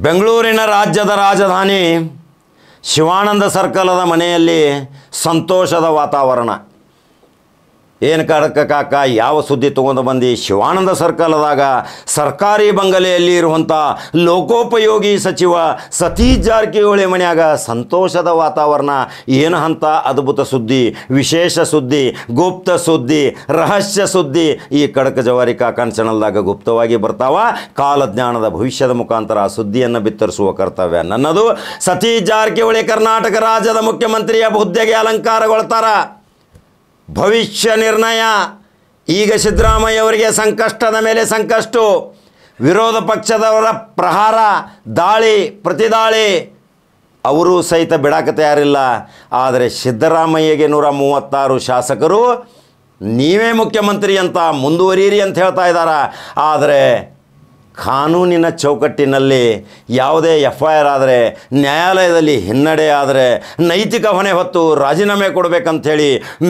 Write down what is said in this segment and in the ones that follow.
ಬೆಂಗಳೂರಿನ ರಾಜ್ಯದ ರಾಜಧಾನಿ ಶಿವಾನಂದ ಸರ್ಕಲದ ಮನೆಯಲ್ಲಿ ಸಂತೋಷದ ವಾತಾವರಣ. ಏನು ಕಾಕ ಯಾವ ಸುದ್ದಿ ತೊಗೊಂಡು ಬಂದು ಶಿವಾನಂದ ಸರ್ಕಲದಾಗ ಸರ್ಕಾರಿ ಬಂಗಲೆಯಲ್ಲಿ ಇರುವಂಥ ಲೋಕೋಪಯೋಗಿ ಸಚಿವ ಸತೀಶ್ ಜಾರಕಿಹೊಳಿ ಮನೆಯಾಗ ಸಂತೋಷದ ವಾತಾವರಣ. ಏನು ಅಂತ ಅದ್ಭುತ ಸುದ್ದಿ, ವಿಶೇಷ ಸುದ್ದಿ, ಗುಪ್ತ ಸುದ್ದಿ, ರಹಸ್ಯ ಸುದ್ದಿ ಈ ಖಡಕ್ ಜವಾರಿ ಕಾಕನ ಚಾನಲ್ದಾಗ ಗುಪ್ತವಾಗಿ ಬರ್ತಾವ. ಕಾಲಜ್ಞಾನದ ಭವಿಷ್ಯದ ಮುಖಾಂತರ ಆ ಸುದ್ದಿಯನ್ನು ಬಿತ್ತರಿಸುವ ಕರ್ತವ್ಯ ನನ್ನದು. ಸತೀಶ್ ಜಾರಕಿಹೊಳಿ ಕರ್ನಾಟಕ ರಾಜ್ಯದ ಮುಖ್ಯಮಂತ್ರಿಯ ಹುದ್ದೆಗೆ ಅಲಂಕಾರಗೊಳ್ತಾರ. ಭವಿಷ್ಯ ನಿರ್ಣಯ. ಈಗ ಸಿದ್ದರಾಮಯ್ಯ ಅವರಿಗೆ ಸಂಕಷ್ಟದ ಮೇಲೆ ಸಂಕಷ್ಟ, ವಿರೋಧ ಪಕ್ಷದವರ ಪ್ರಹಾರ, ದಾಳಿ, ಪ್ರತಿದಾಳಿ ಅವರು ಸಹಿತ ಬಿಡಾಕ ತಯಾರಿಲ್ಲ. ಆದರೆ ಸಿದ್ದರಾಮಯ್ಯಗೆ 136 ಶಾಸಕರು ನೀವೇ ಮುಖ್ಯಮಂತ್ರಿ ಅಂತ ಮುಂದುವರಿಯಿರಿ ಅಂತ ಹೇಳ್ತಾ ಇದ್ದಾರೆ. ಆದರೆ ಕಾನೂನಿನ ಚೌಕಟ್ಟಿನಲ್ಲಿ ಯಾವುದೇ FIR ಆದರೆ, ನ್ಯಾಯಾಲಯದಲ್ಲಿ ಹಿನ್ನಡೆ ಆದರೆ ನೈತಿಕ ಹೊಣೆ ಹೊತ್ತು ರಾಜೀನಾಮೆ ಕೊಡಬೇಕಂಥೇಳಿ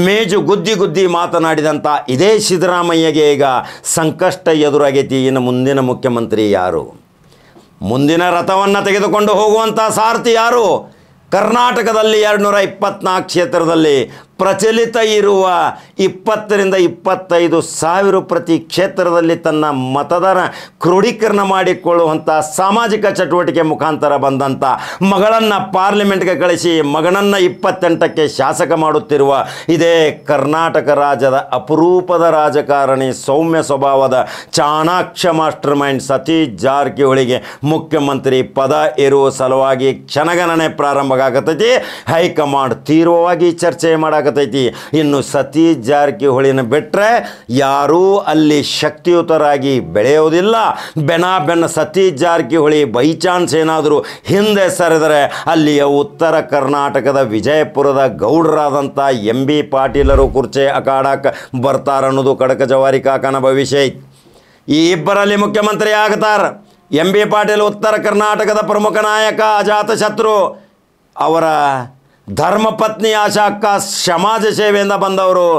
ಮೇಜು ಗುದ್ದಿ ಮಾತನಾಡಿದಂಥ ಇದೇ ಸಿದ್ದರಾಮಯ್ಯಗೆ ಈಗ ಸಂಕಷ್ಟ ಎದುರಾಗೈತಿ. ಇನ್ನು ಮುಂದಿನ ಮುಖ್ಯಮಂತ್ರಿ ಯಾರು? ಮುಂದಿನ ರಥವನ್ನು ತೆಗೆದುಕೊಂಡು ಹೋಗುವಂಥ ಸಾರಥಿ ಯಾರು? ಕರ್ನಾಟಕದಲ್ಲಿ 224 ಕ್ಷೇತ್ರದಲ್ಲಿ ಪ್ರಚಲಿತ ಇರುವ 20 ರಿಂದ 25 ಸಾವಿರ ಪ್ರತಿ ಕ್ಷೇತ್ರದಲ್ಲಿ ತನ್ನ ಮತದಾರ ಕ್ರೋಢೀಕರಣ ಮಾಡಿಕೊಳ್ಳುವಂಥ ಸಾಮಾಜಿಕ ಚಟುವಟಿಕೆ ಮುಖಾಂತರ ಬಂದಂಥ ಮಗಳನ್ನು ಪಾರ್ಲಿಮೆಂಟ್ಗೆ ಕಳಿಸಿ ಮಗನನ್ನು 28ಕ್ಕೆ ಶಾಸಕ ಮಾಡುತ್ತಿರುವ ಇದೇ ಕರ್ನಾಟಕ ರಾಜ್ಯದ ಅಪರೂಪದ ರಾಜಕಾರಣಿ, ಸೌಮ್ಯ ಸ್ವಭಾವದ ಚಾಣಾಕ್ಷ ಮಾಸ್ಟರ್ ಮೈಂಡ್ ಸತೀಶ್ ಜಾರಕಿಹೊಳಿಗೆ ಮುಖ್ಯಮಂತ್ರಿ ಪದ ಇರುವ ಸಲುವಾಗಿ ಕ್ಷಣಗಣನೆ ಪ್ರಾರಂಭ ಆಗತೈತಿ. ಹೈಕಮಾಂಡ್ ತೀವ್ರವಾಗಿ ಚರ್ಚೆ ಮಾಡಾಕತೈತಿ. ಇನ್ನು ಸತೀಶ್ ಜಾರಕಿಹೊಳಿನ ಬಿಟ್ಟರೆ ಯಾರೂ ಅಲ್ಲಿ ಶಕ್ತಿಯುತರಾಗಿ ಬೆಳೆಯೋದಿಲ್ಲ. ಬೆನ್ನ ಸತೀಶ್ ಜಾರಕಿಹೊಳಿ ಬೈ ಚಾನ್ಸ್ ಏನಾದರೂ ಹಿಂದೆ ಸರಿದರೆ ಅಲ್ಲಿಯ ಉತ್ತರ ಕರ್ನಾಟಕದ ವಿಜಯಪುರದ ಗೌಡರಾದಂಥ MB ಪಾಟೀಲರು ಕುರ್ಚೆ ಅಖಾಡಕ್ಕೆ ಬರ್ತಾರನ್ನೋದು ಖಡಕ್ ಜವಾರಿ ಕಾಕನ ಭವಿಷ್ಯ. ಈ ಇಬ್ಬರಲ್ಲಿ ಮುಖ್ಯಮಂತ್ರಿ ಆಗ್ತಾರೆ. MB ಪಾಟೀಲ್ ಉತ್ತರ ಕರ್ನಾಟಕದ ಪ್ರಮುಖ ನಾಯಕ, ಅಜಾತಶತ್ರು. ಅವರ ಧರ್ಮಪತ್ನಿ ಆಶಾಕ್ಕ ಸಮಾಜ ಸೇವೆಯಿಂದ ಬಂದವರು.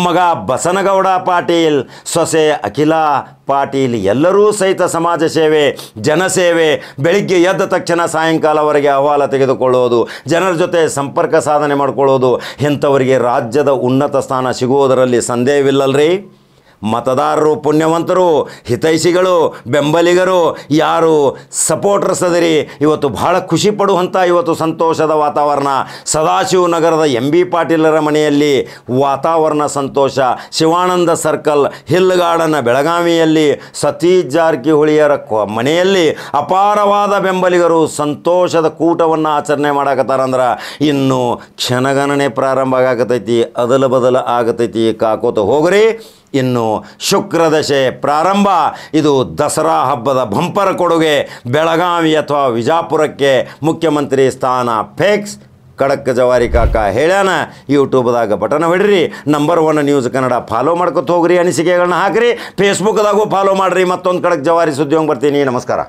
ಮಗ ಬಸನಗೌಡ ಪಾಟೀಲ್, ಸೊಸೆ ಅಖಿಲಾ ಪಾಟೀಲ್ ಎಲ್ಲರೂ ಸಹಿತ ಸಮಾಜ ಸೇವೆ, ಜನಸೇವೆ. ಬೆಳಿಗ್ಗೆ ಎದ್ದ ತಕ್ಷಣ ಸಾಯಂಕಾಲವರೆಗೆ ಅಹವಾಲ ತೆಗೆದುಕೊಳ್ಳೋದು, ಜನರ ಜೊತೆ ಸಂಪರ್ಕ ಸಾಧನೆ ಮಾಡಿಕೊಳ್ಳೋದು. ಇಂಥವರಿಗೆ ರಾಜ್ಯದ ಉನ್ನತ ಸ್ಥಾನ ಸಿಗುವುದರಲ್ಲಿ ಸಂದೇಹವಿಲ್ಲಲ್ರಿ. ಮತದಾರರು ಪುಣ್ಯವಂತರು, ಹಿತೈಷಿಗಳು, ಬೆಂಬಲಿಗರು, ಯಾರು ಸಪೋರ್ಟರ್ಸ್ ಅದರಿ ಇವತ್ತು ಬಹಳ ಖುಷಿ ಪಡುವಂಥ ಇವತ್ತು ಸಂತೋಷದ ವಾತಾವರಣ. ಸದಾಶಿವನಗರದ MB ಪಾಟೀಲರ ಮನೆಯಲ್ಲಿ ವಾತಾವರಣ ಸಂತೋಷ. ಶಿವಾನಂದ ಸರ್ಕಲ್, ಹಿಲ್ ಗಾರ್ಡನ್ ಬೆಳಗಾವಿಯಲ್ಲಿ ಸತೀಶ್ ಜಾರಕಿಹೊಳಿಯರ ಮನೆಯಲ್ಲಿ ಅಪಾರವಾದ ಬೆಂಬಲಿಗರು ಸಂತೋಷದ ಕೂಟವನ್ನು ಆಚರಣೆ ಮಾಡಕತ್ತಾರಂದ್ರೆ ಇನ್ನು ಕ್ಷಣಗಣನೆ ಪ್ರಾರಂಭ ಆಗತೈತಿ. ಅದಲ ಬದಲ ಆಗತೈತಿ. ಕಾಕೋತ ಹೋಗ್ರಿ. ಇನ್ನು ಶುಕ್ರದಶೆ ಪ್ರಾರಂಭ. ಇದು ದಸರಾ ಹಬ್ಬದ ಬಂಪರ್ ಕೊಡುಗೆ. ಬೆಳಗಾವಿ ಅಥವಾ ವಿಜಾಪುರಕ್ಕೆ ಮುಖ್ಯಮಂತ್ರಿ ಸ್ಥಾನ ಫಿಕ್ಸ್. ಖಡಕ್ ಜವಾರಿ ಕಾಕ ಹೇಳ್ಯಾನ. ಯೂಟ್ಯೂಬ್ದಾಗ ಬಟನ್ ಹೊಡ್ರಿ. ನಂಬರ್ 1 ನ್ಯೂಸ್ ಕನ್ನಡ ಫಾಲೋ ಮಾಡ್ಕೊತ ಹೋಗ್ರಿ. ಅನಿಸಿಕೆಗಳನ್ನ ಹಾಕ್ರಿ. ಫೇಸ್ಬುಕ್ದಾಗೂ ಫಾಲೋ ಮಾಡಿರಿ. ಮತ್ತೊಂದು ಖಡಕ್ ಜವಾರಿ ಸುದ್ದಿ ಹೋಗಿ ಬರ್ತೀನಿ. ನಮಸ್ಕಾರ.